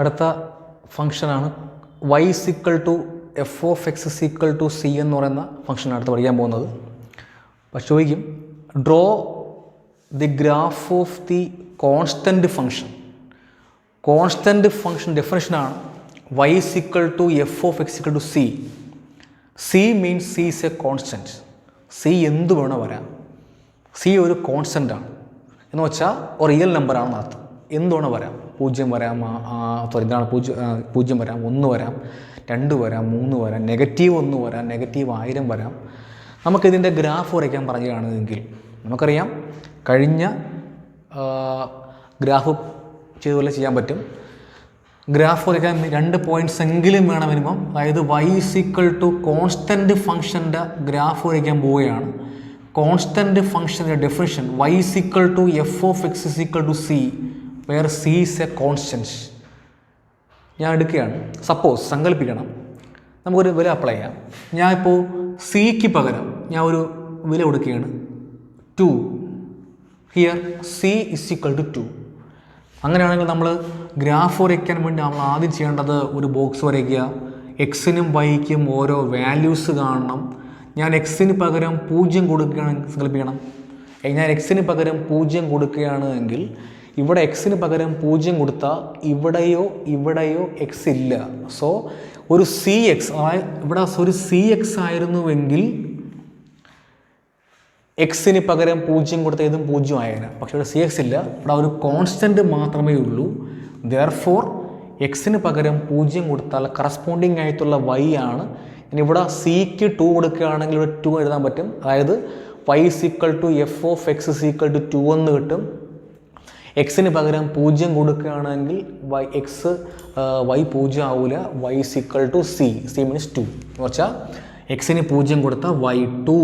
അടുത്ത ഫംഗ്ഷനാണ് y f(x) c എന്ന് പറയുന്ന ഫംഗ്ഷൻ അടുത്ത് പഠിക്കാൻ പോകുന്നത്. അപ്പോൾ ചോദിക്കും draw the graph of the constant function. Constant function ഡെഫിനിഷനാണ് y f(x) c. c means c is a constant. c എന്ത് വേണോ വരാം. c ഒരു കോൺസ്റ്റൻ്റ് ആണ് എന്ന് വെച്ചാൽ ഒരു റിയൽ നമ്പറാണെന്ന് അർത്ഥം. എന്ത് വേണോ വരാം. 0 വരാം, എന്താണ് 0 വരാം, 1 വരാം, 2 വരാം, 3 വരാം, -1 വരാം, -1000 വരാം. നമുക്കിതിൻ്റെ ഗ്രാഫ് വരയ്ക്കാൻ പറയുകയാണെങ്കിൽ നമുക്കറിയാം കഴിഞ്ഞ ഗ്രാഫ് ചെയ്തുപോലെ ചെയ്യാൻ പറ്റും. ഗ്രാഫ് വരയ്ക്കാൻ 2 പോയിൻറ്റ്സ് എങ്കിലും വേണം മിനിമം. അതായത് y കോൺസ്റ്റൻറ്റ് ഫംഗ്ഷൻ്റെ ഗ്രാഫ് വരയ്ക്കാൻ പോവുകയാണ്. കോൺസ്റ്റൻറ്റ് ഫംഗ്ഷൻ്റെ definition y f(x) c where c is a constant. ഞാൻ എടുക്കുകയാണ്. സപ്പോസ് സങ്കല്പിക്കണം നമുക്കൊരു വില അപ്ലൈ ചെയ്യാം. ഞാൻ ഇപ്പോൾ സിക്ക് പകരം ഞാൻ ഒരു വില കൊടുക്കുകയാണ് 2. Here c = 2. അങ്ങനെയാണെങ്കിൽ നമ്മൾ ഗ്രാഫ് വരയ്ക്കാൻ വേണ്ടി നമ്മൾ ആദ്യം ചെയ്യേണ്ടത് ഒരു ബോക്സ് വരയ്ക്കുക. എക്സിനും വൈക്കും ഓരോ വാല്യൂസ് കാണണം. ഞാൻ എക്സിന് പകരം 0 കൊടുക്കുകയാണെങ്കിൽ സങ്കല്പിക്കണം. ഞാൻ എക്സിന് പകരം 0 കൊടുക്കുകയാണ് എങ്കിൽ ഇവിടെ എക്സിന് പകരം 0 കൊടുത്താൽ ഇവിടെയോ എക്സ് ഇല്ല. സോ ഒരു സി എക്സ്, ഇവിടെ ഒരു സി എക്സ് ആയിരുന്നുവെങ്കിൽ എക്സിന് പകരം 0 കൊടുത്ത ഇതും 0 ആയേനെ. പക്ഷേ ഇവിടെ സി എക്സ് ഇല്ല, ഇവിടെ ഒരു കോൺസ്റ്റൻറ്റ് മാത്രമേ ഉള്ളൂ. ദെയർഫോർ എക്സിന് പകരം 0 കൊടുത്താൽ കറസ്പോണ്ടിങ് ആയിട്ടുള്ള y ആണ്. ഇനി ഇവിടെ സിക്ക് 2 കൊടുക്കുകയാണെങ്കിൽ ഇവിടെ 2 എഴുതാൻ പറ്റും. അതായത് y f(x) = 2 എന്ന് കിട്ടും. എക്സിന് പകരം 0 കൊടുക്കുകയാണെങ്കിൽ y 0 ആവില്ല. y = c. c മീൻസ് 2 എന്ന് വെച്ചാൽ എക്സിന് 0 കൊടുത്താൽ y 2.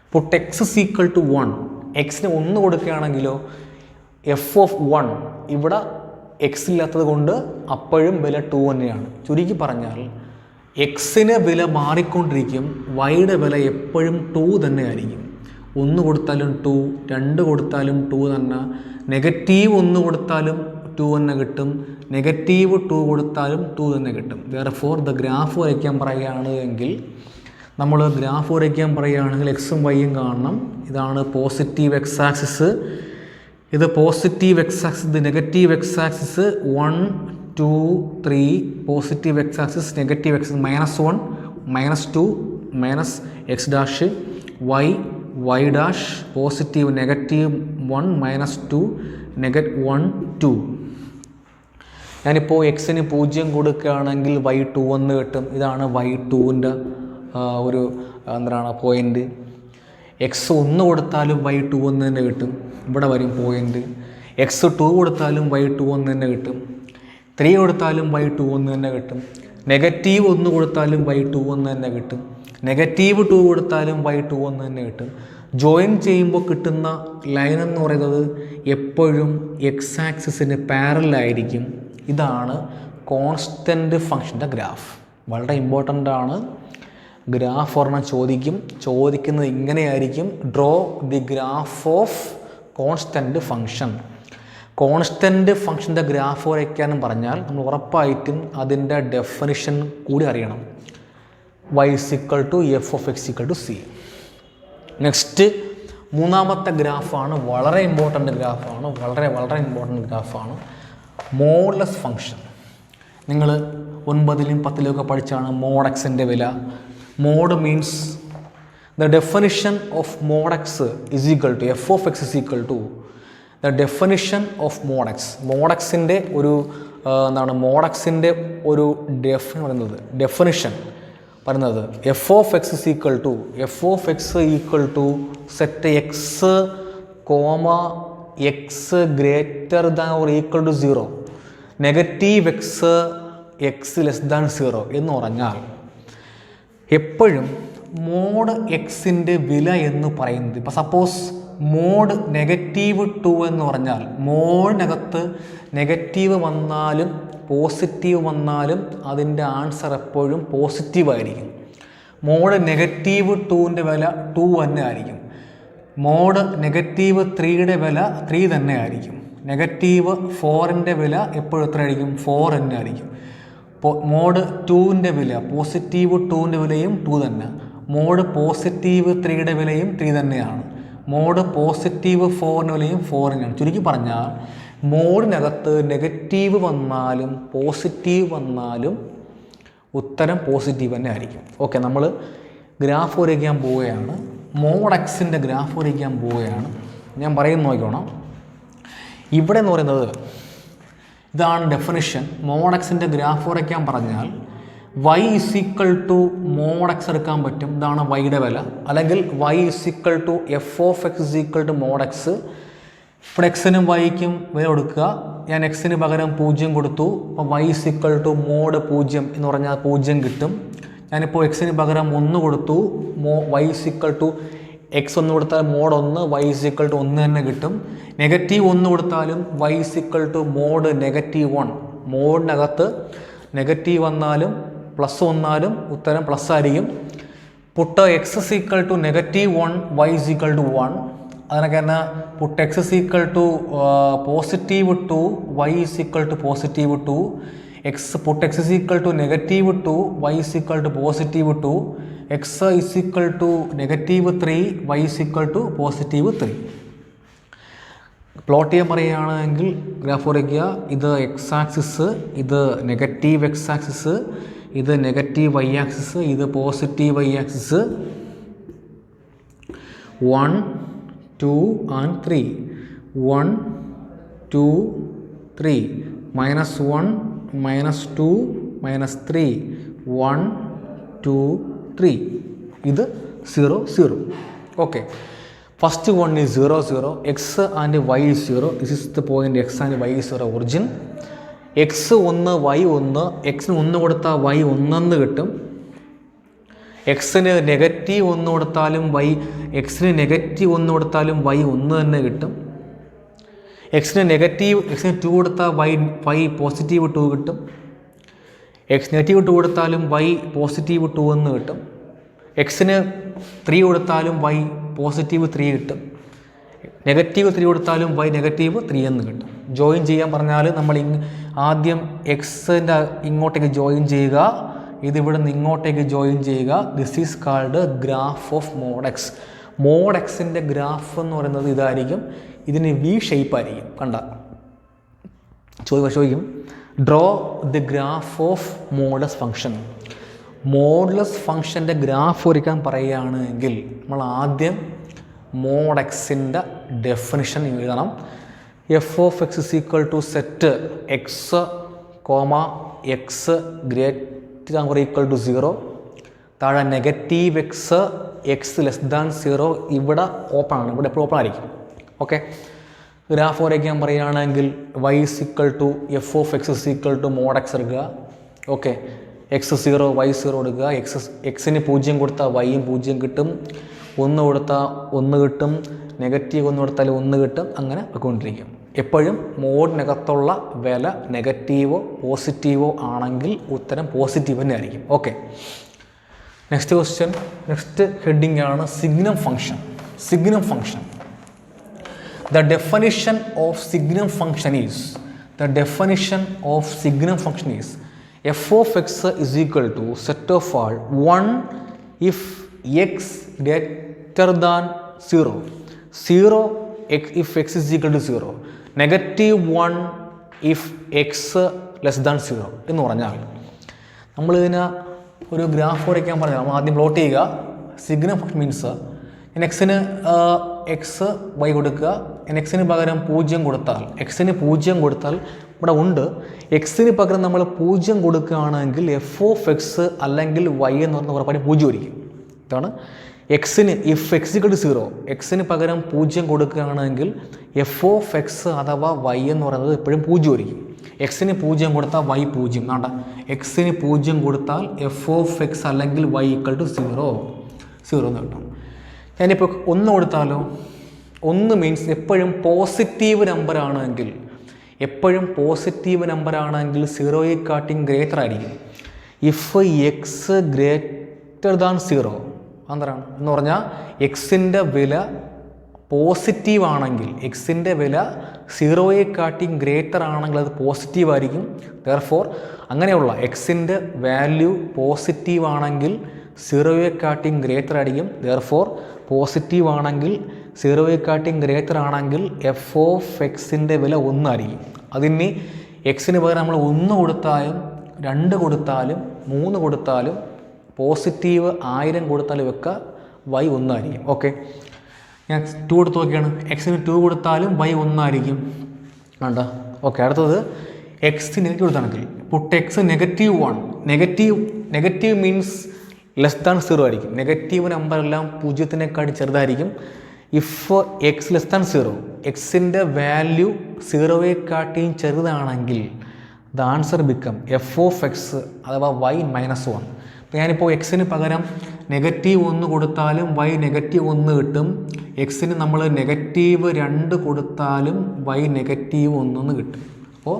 ഇപ്പോൾ x = 1. എക്സിന് 1 കൊടുക്കുകയാണെങ്കിലോ f(1) ഇവിടെ എക്സ് ഇല്ലാത്തത് കൊണ്ട് അപ്പോഴും വില 2 തന്നെയാണ്. ചുരുക്കി പറഞ്ഞാൽ എക്സിന് വില മാറിക്കൊണ്ടിരിക്കും, വൈയുടെ വില എപ്പോഴും 2 തന്നെ ആയിരിക്കും. 1 കൊടുത്താലും 2, 2 കൊടുത്താലും 2 തന്നെ, -1 കൊടുത്താലും 2 തന്നെ കിട്ടും, -2 കൊടുത്താലും 2 തന്നെ കിട്ടും. ദെയർഫോർ ദ ഗ്രാഫ് വരയ്ക്കാൻ പറയുകയാണ് എങ്കിൽ നമ്മൾ ഗ്രാഫ് വരയ്ക്കാൻ പറയുകയാണെങ്കിൽ എക്സും വൈയും കാണണം. ഇതാണ് പോസിറ്റീവ് എക്സ് ആക്സിസ്, ഇത് പോസിറ്റീവ് എക്സ് ആക്സിസ്, ഇത് negative X axis. 1, 2, 3 positive X axis, negative X -1, -2, -x', y dash, positive -1, -2, -1, 2. ഞാനിപ്പോൾ എക്സിന് 0 കൊടുക്കുകയാണെങ്കിൽ y 2 എന്ന് കിട്ടും. ഇതാണ് y2ൻ്റെ ഒരു എന്താണ് പോയിൻ്റ്. എക്സ് 1 കൊടുത്താലും y 2 എന്ന് തന്നെ കിട്ടും. ഇവിടെ വരും പോയിൻ്റ്. എക്സ് 2 കൊടുത്താലും y 2 എന്ന് തന്നെ കിട്ടും. 3 കൊടുത്താലും y 2 എന്ന് തന്നെ കിട്ടും. -1 കൊടുത്താലും y 2 എന്ന് തന്നെ കിട്ടും. -2 കൊടുത്താലും y 2 എന്ന് തന്നെ കിട്ടും. ജോയിൻ ചെയ്യുമ്പോൾ കിട്ടുന്ന ലൈൻ എന്ന് പറയുന്നത് എപ്പോഴും എക്സ് ആക്സിസിന് പാരലായിരിക്കും. ഇതാണ് കോൺസ്റ്റൻറ്റ് ഫംഗ്ഷൻ്റെ ഗ്രാഫ്. വളരെ ഇമ്പോർട്ടൻ്റ് ആണ്. ഗ്രാഫ് ഒരെണ്ണം ചോദിക്കുന്നത് ഇങ്ങനെയായിരിക്കും: draw the graph of constant function. Constant ഫംഗ്ഷൻ്റെ ഗ്രാഫ് വരയ്ക്കാനും പറഞ്ഞാൽ നമ്മൾ ഉറപ്പായിട്ടും അതിൻ്റെ ഡെഫിനിഷൻ കൂടി അറിയണം. y f(x) c. നെക്സ്റ്റ് മൂന്നാമത്തെ ഗ്രാഫാണ്. വളരെ ഇമ്പോർട്ടൻ്റ് ഗ്രാഫാണ്. വളരെ ഇമ്പോർട്ടൻ്റ് ഗ്രാഫാണ് മോഡുലസ് ഫംഗ്ഷൻ. നിങ്ങൾ 9ലും 10ലും ഒക്കെ പഠിച്ചാണ് മോഡ് എക്സിൻ്റെ വില. Mod means the definition of mod x is equal to f(x) the definition of mod x. Mod എക്സിൻ്റെ ഒരു എന്താണ് മോഡ് എക്സിൻ്റെ ഒരു ഡെഫിനിഷൻ പറയുന്നത് f(x) set x, x greater than or equal to 0, -x, x less than 0 എന്ന് പറഞ്ഞാൽ എപ്പോഴും mode എക്സിൻ്റെ വില എന്ന് പറയുന്നത്, ഇപ്പോൾ സപ്പോസ് മോഡ് -2 എന്ന് പറഞ്ഞാൽ മോഡിനകത്ത് നെഗറ്റീവ് വന്നാലും പോസിറ്റീവ് വന്നാലും അതിൻ്റെ ആൻസർ എപ്പോഴും പോസിറ്റീവായിരിക്കും. മോഡ് -2ൻ്റെ വില 2 തന്നെ ആയിരിക്കും. മോഡ് -3യുടെ വില 3 തന്നെ ആയിരിക്കും. നെഗറ്റീവ് 4ൻ്റെ വില എപ്പോഴും എത്ര ആയിരിക്കും? 4 തന്നെ ആയിരിക്കും. മോഡ് 2ൻ്റെ വില പോസിറ്റീവ് 2ൻ്റെ വിലയും 2 തന്നെ. മോഡ് പോസിറ്റീവ് 3യുടെ വിലയും 3 തന്നെയാണ്. മോഡ് പോസിറ്റീവ് 4ൻ്റെ വിലയും 4 തന്നെയാണ്. ചുരുക്കി പറഞ്ഞാൽ മോഡിനകത്ത് നെഗറ്റീവ് വന്നാലും പോസിറ്റീവ് വന്നാലും ഉത്തരം പോസിറ്റീവ് തന്നെ ആയിരിക്കും. ഓക്കെ, നമ്മൾ ഗ്രാഫ് വരയ്ക്കാൻ പോവുകയാണ്. മോഡ് എക്സിൻ്റെ ഗ്രാഫ് വരയ്ക്കാൻ പോവുകയാണ്. ഞാൻ പറയുന്നത് നോക്കണം. ഇവിടെ എന്ന് പറയുന്നത് ഇതാണ് ഡെഫിനിഷൻ. മോഡ് എക്സിൻ്റെ ഗ്രാഫ് വരയ്ക്കാൻ പറഞ്ഞാൽ y = മോഡ് എക്സ് എടുക്കാൻ പറ്റും. ഇതാണ് വൈയുടെ വില. അല്ലെങ്കിൽ y = f(x) മോഡ് എക്സ്. ഇവിടെ എക്സിനും വൈക്കും വില കൊടുക്കുക. ഞാൻ എക്സിന് പകരം 0 കൊടുത്തു. അപ്പോൾ y = മോഡ് 0 എന്ന് പറഞ്ഞാൽ 0 കിട്ടും. ഞാനിപ്പോൾ എക്സിന് പകരം 1 കൊടുത്തു. y = x 1 കൊടുത്താൽ മോഡ് 1, y = 1 തന്നെ കിട്ടും. നെഗറ്റീവ് 1 കൊടുത്താലും y = മോഡ് -1. മോഡിനകത്ത് നെഗറ്റീവ് വന്നാലും പ്ലസ് വന്നാലും ഉത്തരം പ്ലസ് ആയിരിക്കും. Puttu x = -1, y = 1. അതിനൊക്കെ തന്നെ put x = +2, y = +2. Put x = -2, y = +2. x = -3, y = +3. Plot ചെയ്യാൻ പറയുകയാണെങ്കിൽ ഗ്രാഫ് വരയ്ക്കുക. ഇത് എക്സ് ആക്സിസ്, ഇത് നെഗറ്റീവ് എക്സ് ആക്സിസ്, ഇത് നെഗറ്റീവ് വൈ ആക്സിസ്, ഇത് പോസിറ്റീവ് വൈ ആക്സിസ്. 1, 2 and 3. 1, 2, 3. -1, -2, -3. 1, 2, 3. ഇത് 0, 0. Okay, first one is 0, 0. X and y is 0. This is the point. X and y is 0 origin. X 1, y 1. Xന് 1 കൊടുത്താൽ y 1 കിട്ടും. എക്സിന് negative 1 കൊടുത്താലും എക്സിന് negative 1 കൊടുത്താലും y 1 തന്നെ കിട്ടും. എക്സിന് 2 കൊടുത്താൽ y പോസിറ്റീവ് 2 കിട്ടും. എക്സ് നെഗറ്റീവ് 2 കൊടുത്താലും y പോസിറ്റീവ് 2 എന്ന് കിട്ടും. എക്സിന് 3 കൊടുത്താലും y പോസിറ്റീവ് 3 കിട്ടും. നെഗറ്റീവ് 3 കൊടുത്താലും y നെഗറ്റീവ് 3 എന്ന് കിട്ടും. ജോയിൻ ചെയ്യാൻ പറഞ്ഞാൽ നമ്മൾ ആദ്യം എക്സിൻ്റെ ഇങ്ങോട്ടേക്ക് ജോയിൻ ചെയ്യുക, ഇതിവിടെ നിന്ന് ഇങ്ങോട്ടേക്ക് ജോയിൻ ചെയ്യുക. This is called graph of mod x. Mod എക്സിൻ്റെ ഗ്രാഫ് എന്ന് പറയുന്നത് ഇതായിരിക്കും. ഇതിന് വി ഷേപ്പ് ആയിരിക്കും. കണ്ട ചോദിക്കും draw the graph of modus function. Modulus ഫംഗ്ഷൻ്റെ ഗ്രാഫ് വരയ്ക്കാൻ പറയുകയാണെങ്കിൽ നമ്മൾ ആദ്യം മോഡ് എക്സിൻ്റെ ഡെഫിനിഷൻ എഴുതണം. f(x) = set x, X > 0. താഴെ നെഗറ്റീവ് എക്സ്, എക്സ് <0. ഇവിടെ ഓപ്പൺ ആണ്, ഇവിടെ എപ്പോഴും ഓപ്പൺ ആയിരിക്കും. ഓക്കെ, ഗ്രാഫ് വരയ്ക്കാൻ പറയുകയാണെങ്കിൽ y = f(x) = മോഡ് എക്സ് എടുക്കുക. ഓക്കെ, x0, y0 കൊടുക്കുക. എക്സിന് 0 കൊടുത്താൽ വൈയും 0 കിട്ടും. 1 കൊടുത്താൽ 1 കിട്ടും. നെഗറ്റീവ് 1 കൊടുത്താൽ 1 കിട്ടും. അങ്ങനെ പോയിക്കൊണ്ടിരിക്കും. എപ്പോഴും മോഡിനകത്തുള്ള വില നെഗറ്റീവോ പോസിറ്റീവോ ആണെങ്കിൽ ഉത്തരം പോസിറ്റീവ് തന്നെ ആയിരിക്കും. Okay, next question, next heading ആണ് signum function. Signum function. The definition of signum function is f(x) = set of all 1 if x greater than 0, 0 if x is equal to 0, -1 if x less than 0 എന്ന് പറഞ്ഞാൽ നമ്മളിതിന് ഒരു graph വരയ്ക്കാൻ പറഞ്ഞാൽ നമ്മൾ ആദ്യം plot ചെയ്യുക. സിഗ്നം ഫംഗ്ഷൻ മീൻസ് എക്സിന് എക്സ് വൈ കൊടുക്കുക. എക്സിന് പകരം 0 കൊടുത്താൽ, എക്സിന് 0 കൊടുത്താൽ ഇവിടെ ഉണ്ട്. എക്സിന് പകരം നമ്മൾ 0 കൊടുക്കുകയാണെങ്കിൽ f(x) അല്ലെങ്കിൽ y എന്ന് പറഞ്ഞ ഉറപ്പായിട്ട് 0 ആയിരിക്കും. ഇതാണ് എക്സിന് if x = 0, എക്സിന് പകരം 0 കൊടുക്കുകയാണെങ്കിൽ f(x) അഥവാ y എന്ന് പറയുന്നത് എപ്പോഴും 0 ആയിരിക്കും. എക്സിന് 0 കൊടുത്താൽ y 0. വേണ്ട, എക്സിന് 0 കൊടുത്താൽ f(x) അല്ലെങ്കിൽ y = 0 എന്ന് കിട്ടും. ഞാനിപ്പോൾ 1 കൊടുത്താലോ, 1 മീൻസ് എപ്പോഴും പോസിറ്റീവ് നമ്പർ ആണെങ്കിൽ, എപ്പോഴും പോസിറ്റീവ് നമ്പർ ആണെങ്കിൽ 0 ഗ്രേറ്റർ ആയിരിക്കും. ഇഫ് എക്സ് ഗ്രേറ്റർ ദാൻ 0 എന്താണ് എന്ന് പറഞ്ഞാൽ എക്സിൻ്റെ വില പോസിറ്റീവ് ആണെങ്കിൽ, എക്സിൻ്റെ വില 0യെക്കാട്ടിയും ഗ്രേറ്റർ ആണെങ്കിൽ അത് പോസിറ്റീവ് ആയിരിക്കും. ദെയർഫോർ അങ്ങനെയുള്ള എക്സിൻ്റെ വാല്യൂ പോസിറ്റീവ് ആണെങ്കിൽ 0യെക്കാട്ടിയും ഗ്രേറ്റർ ആയിരിക്കും. ദെയർഫോർ പോസിറ്റീവ് ആണെങ്കിൽ 0യെക്കാട്ടിയും ഗ്രേറ്റർ ആണെങ്കിൽ എഫ് ഓഫ് എക്സിൻ്റെ വില 1 ആയിരിക്കും. അതിന് എക്സിന് പകരം നമ്മൾ 1 കൊടുത്താലും 2 കൊടുത്താലും 3 കൊടുത്താലും പോസിറ്റീവ് 1000 കൊടുത്താലും ഒക്കെ y 1 ആയിരിക്കും. ഓക്കെ, ഞാൻ 2 കൊടുത്ത് നോക്കിയാണ്. എക്സിന് 2 കൊടുത്താലും y 1 ആയിരിക്കും. വേണ്ട. ഓക്കെ, അടുത്തത് എക്സ് നെഗറ്റീവ് കൊടുത്താണെങ്കിൽ put x -1. Negative means less than 0 ആയിരിക്കും. നെഗറ്റീവ് നമ്പറെല്ലാം 0നെക്കാട്ടി ചെറുതായിരിക്കും. ഇഫ് എക്സ് ലെസ് ദാൻ 0, എക്സിൻ്റെ വാല്യൂ 0യെക്കാട്ടിയും ചെറുതാണെങ്കിൽ the answer become F of X അഥവാ y -1. അപ്പോൾ ഞാനിപ്പോൾ എക്സിന് പകരം -1 കൊടുത്താലും y -1 കിട്ടും. എക്സിന് നമ്മൾ -2 കൊടുത്താലും y -1 കിട്ടും. അപ്പോൾ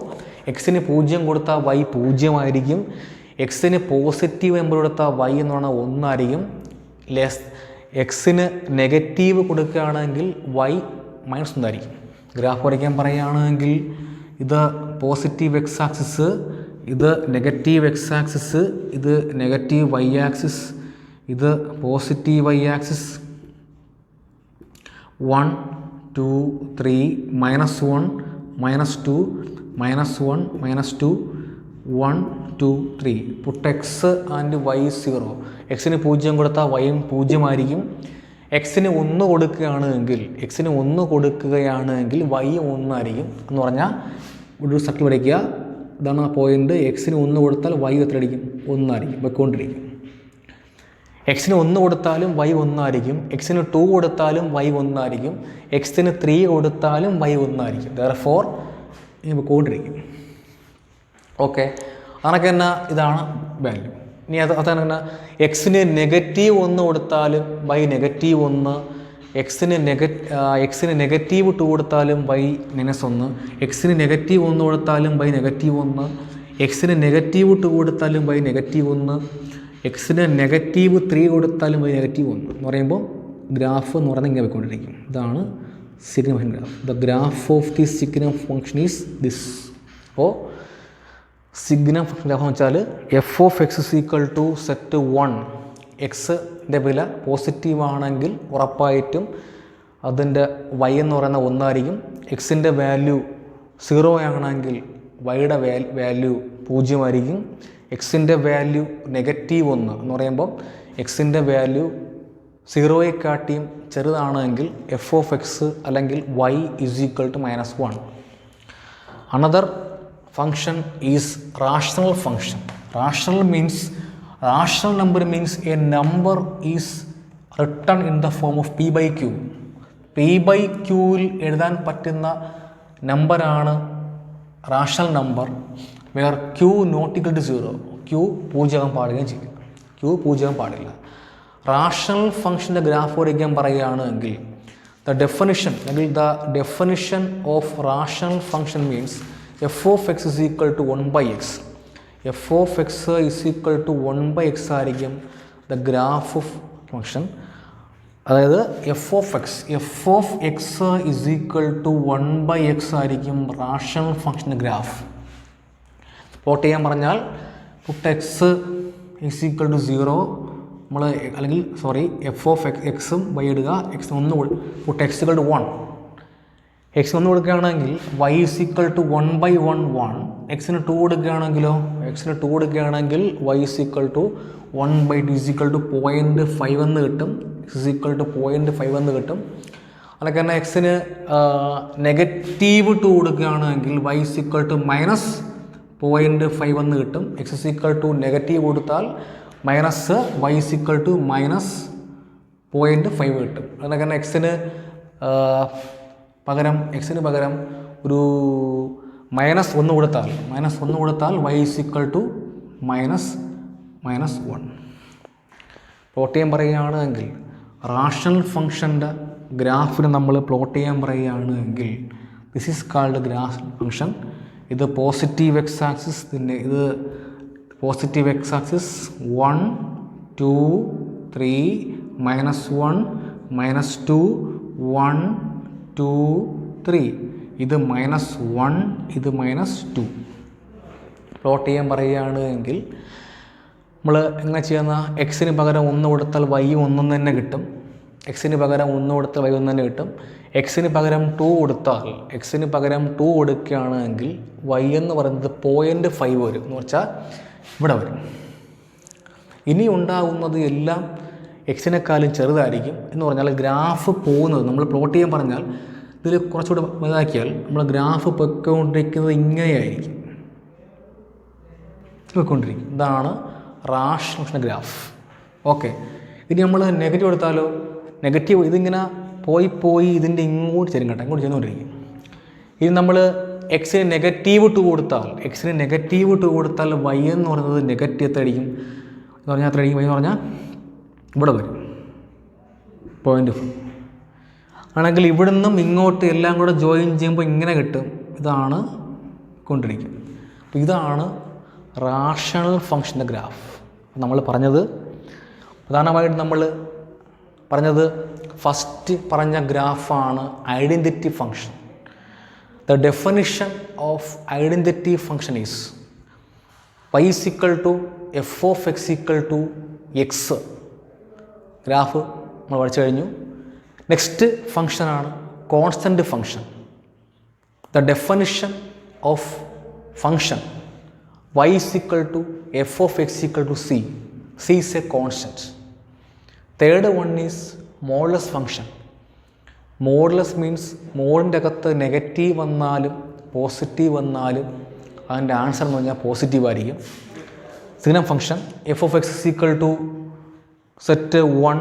എക്സിന് 0 കൊടുത്താൽ y 0 ആയിരിക്കും. എക്സിന് പോസിറ്റീവ് നമ്പർ കൊടുത്താൽ y എന്ന് പറഞ്ഞാൽ 1 ആയിരിക്കും. എക്സിന് നെഗറ്റീവ് കൊടുക്കുകയാണെങ്കിൽ y -1 ആയിരിക്കും. ഗ്രാഫ് വരയ്ക്കാൻ പറയുകയാണെങ്കിൽ ഇത് പോസിറ്റീവ് എക്സ് ആക്സിസ്, ഇത് നെഗറ്റീവ് എക്സ് ആക്സിസ്, ഇത് നെഗറ്റീവ് y ആക്സിസ്, ഇത് positive y axis. 1 2 3 -1 -2 -1 -2 1 2 3. Put x and y 0. എക്സിന് 0 കൊടുത്താൽ വൈയും 0 ആയിരിക്കും. എക്സിന് 1 കൊടുക്കുകയാണെങ്കിൽ y 1 ആയിരിക്കും. എന്ന് പറഞ്ഞാൽ ഒരു സർക്കിൾ വരയ്ക്കുക. ഇതാണ് ആ പോയിന്റ്. എക്സിന് 1 കൊടുത്താൽ y എത്ര അടിക്കും? 1 ആയിരിക്കും. വെക്കൊണ്ടിരിക്കും. എക്സിന് 1 കൊടുത്താലും y 1 ആയിരിക്കും. എക്സിന് 2 കൊടുത്താലും y 1 ആയിരിക്കും. എക്സിന് 3 കൊടുത്താലും y 1 ആയിരിക്കും. ദെയർഫോർ വെക്കൊണ്ടിരിക്കും. ഓക്കെ, അതൊക്കെ തന്നെ ഇതാണ് വാല്യൂ. ഇനി അതാണ് തന്നെ എക്സിന് -1 കൊടുത്താലും y -1, എക്സിന് -2 കൊടുത്താലും y -1, എക്സിന് -1 കൊടുത്താലും y -1, എക്സിന് -2 കൊടുത്താലും y -1, എക്സിന് -3 കൊടുത്താലും y -1 എന്ന് പറയുമ്പോൾ ഗ്രാഫ് എന്ന് പറയുന്നത് ഇങ്ങനെ പോയിക്കൊണ്ടിരിക്കും. ഇതാണ് signal function graph. The graph of the signal function is this. അപ്പോൾ സിഗ്നൽ ഫംഗ്ഷൻ ഗ്രാഫ് എന്ന് വെച്ചാൽ എഫ് ഓഫ് എക്സ് = സെറ്റ് 1. എക്സിൻ്റെ വില പോസിറ്റീവ് ആണെങ്കിൽ ഉറപ്പായിട്ടും അതിൻ്റെ y എന്ന് പറയുന്നത് 1 ആയിരിക്കും. എക്സിൻ്റെ വാല്യൂ 0 ആണെങ്കിൽ വൈയുടെ വാല്യൂ 0 ആയിരിക്കും. എക്സിൻ്റെ വാല്യൂ -1 എന്ന് പറയുമ്പോൾ എക്സിൻ്റെ വാല്യൂ 0യെക്കാട്ടിയും ചെറുതാണെങ്കിൽ എഫ് ഓഫ് എക്സ് അല്ലെങ്കിൽ y = -1. Another function is rational function. Rational number means a number is written in the form of p/q. p/qൽ എഴുതാൻ പറ്റുന്ന നമ്പറാണ് rational number. Where q not equal to 0. q 0 പാടുകയും ചെയ്യും. q 0 പാടില്ല. Rational ഫംഗ്ഷൻ്റെ graph വരയ്ക്കാൻ പറയുകയാണെങ്കിൽ the definition of rational function means f of x is equal to 1/x. f of x is equal to 1/x ആയിരിക്കും the graph of function. അതായത് f of x is equal to 1/x ആയിരിക്കും rational ഫംഗ്ഷൻ്റെ graph. Plot ചെയ്യാൻ പറഞ്ഞാൽ put x is equal to 0 നമ്മൾ അല്ലെങ്കിൽ f of എക്സും y ഇടുക. X 1 put x equal to 1. X 1 കൊടുക്കുകയാണെങ്കിൽ y = 1/1 1. എക്സിന് 2 കൊടുക്കുകയാണെങ്കിലോ y = 1/2 0.5 എന്ന് കിട്ടും. x = 0.5 എന്ന് കിട്ടും. അതൊക്കെ തന്നെ എക്സിന് -2 കൊടുക്കുകയാണെങ്കിൽ y = -0.5 എന്ന് കിട്ടും. x നെഗറ്റീവ് കൊടുത്താൽ y = -0.5 കിട്ടും. അതൊക്കെ തന്നെ എക്സിന് പകരം ഒരു -1 കൊടുത്താൽ y = -1. പ്ലോട്ട് ചെയ്യാൻ പറയുകയാണെങ്കിൽ റാഷണൽ ഫംഗ്ഷൻ്റെ ഗ്രാഫിന് നമ്മൾ പ്ലോട്ട് ചെയ്യാൻ പറയുകയാണെങ്കിൽ this is called graph function. ഇത് പോസിറ്റീവ് എക്സ് ആക്സിസ്, ഇത് പോസിറ്റീവ് എക്സ് ആക്സിസ് 1 2 3 -1 -2 1 2 3. ഇത് -1, ഇത് -2. പ്ലോട്ട് ചെയ്യാൻ പറയുകയാണ് എങ്കിൽ നമ്മൾ എങ്ങനെ ചെയ്യുന്ന, എക്സിന് പകരം 1 കൊടുത്താൽ y 1 തന്നെ കിട്ടും. എക്സിന് പകരം 1 കൊടുത്താൽ y 1 തന്നെ കിട്ടും. എക്സിന് പകരം 2 കൊടുത്താൽ, എക്സിന് പകരം 2 കൊടുക്കുകയാണെങ്കിൽ y എന്ന് പറയുന്നത് 0.5 വരും എന്ന് വെച്ചാൽ ഇവിടെ വരും. ഇനി ഉണ്ടാകുന്നത് എല്ലാം എക്സിനെക്കാളും ചെറുതായിരിക്കും എന്ന് പറഞ്ഞാൽ ഗ്രാഫ് പോകുന്നത്, നമ്മൾ പ്ലോട്ട് ചെയ്യാൻ പറഞ്ഞാൽ ഇതിൽ കുറച്ചുകൂടെ വലുതാക്കിയാൽ നമ്മൾ ഗ്രാഫ് പൊയ്ക്കൊണ്ടിരിക്കുന്നത് ഇങ്ങനെയായിരിക്കും, പോയിക്കൊണ്ടിരിക്കും. ഇതാണ് റാഷണൽ ഫംഗ്ഷൻ ഗ്രാഫ്. ഓക്കെ, ഇനി നമ്മൾ നെഗറ്റീവ് എടുത്താലോ, നെഗറ്റീവ് ഇതിങ്ങനെ പോയി ഇതിൻ്റെ ഇങ്ങോട്ട് ചെല്ലും കേട്ടോ, ഇങ്ങോട്ട് ചെന്നുകൊണ്ടിരിക്കും. ഇനി നമ്മൾ എക്സിന് -2 കൊടുത്താൽ, എക്സിന് -2 കൊടുത്താൽ y എന്ന് പറയുന്നത് നെഗറ്റീവ് എത്രയായിരിക്കും എന്ന് പറഞ്ഞാൽ എത്രയായിരിക്കും? y എന്ന് പറഞ്ഞാൽ ഇവിടെ വരും 0.5 ആണെങ്കിൽ ഇവിടുന്നും ഇങ്ങോട്ട് എല്ലാം കൂടെ ജോയിൻ ചെയ്യുമ്പോൾ ഇങ്ങനെ കിട്ടും. ഇതാണ് കൊണ്ടിരിക്കും. അപ്പോൾ ഇതാണ് റാഷണൽ ഫംഗ്ഷൻ്റെ ഗ്രാഫ്. നമ്മൾ പറഞ്ഞത് പ്രധാനമായിട്ട് നമ്മൾ പറഞ്ഞത് ഫസ്റ്റ് പറഞ്ഞ ഗ്രാഫാണ് identity function. The definition of identity function is y = f of x = x. Graph നമ്മൾ പഠിച്ചു കഴിഞ്ഞു. നെക്സ്റ്റ് ഫംഗ്ഷനാണ് constant function. The definition of function y = f of x = c. c is a constant. Third one is modulus function. Modulus means മോഡിൻ്റെ അകത്ത് negative വന്നാലും positive വന്നാലും അതിൻ്റെ answer എന്ന് പറഞ്ഞാൽ പോസിറ്റീവ് ആയിരിക്കും. Signum function f of x = set 1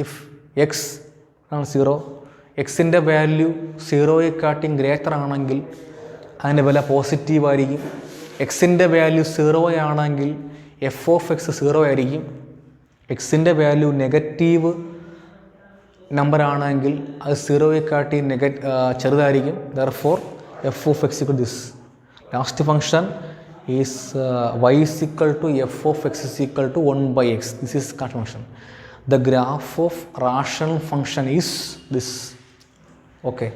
if x ആണ് 0. എക്സിൻ്റെ value 0യെക്കാട്ടിയും greater ആണെങ്കിൽ അതിൻ്റെ വില പോസിറ്റീവ് ആയിരിക്കും. എക്സിൻ്റെ വാല്യൂ 0 ആണെങ്കിൽ f of x 0 ആയിരിക്കും. എക്സിൻ്റെ വാല്യൂ നെഗറ്റീവ് നമ്പർ ആണെങ്കിൽ അത് 0യെക്കാട്ടി ചെറുതായിരിക്കും. therefore f of x = this. Last function is y = f of x = 1/x. this is constant function. The graph of rational function is this. Okay.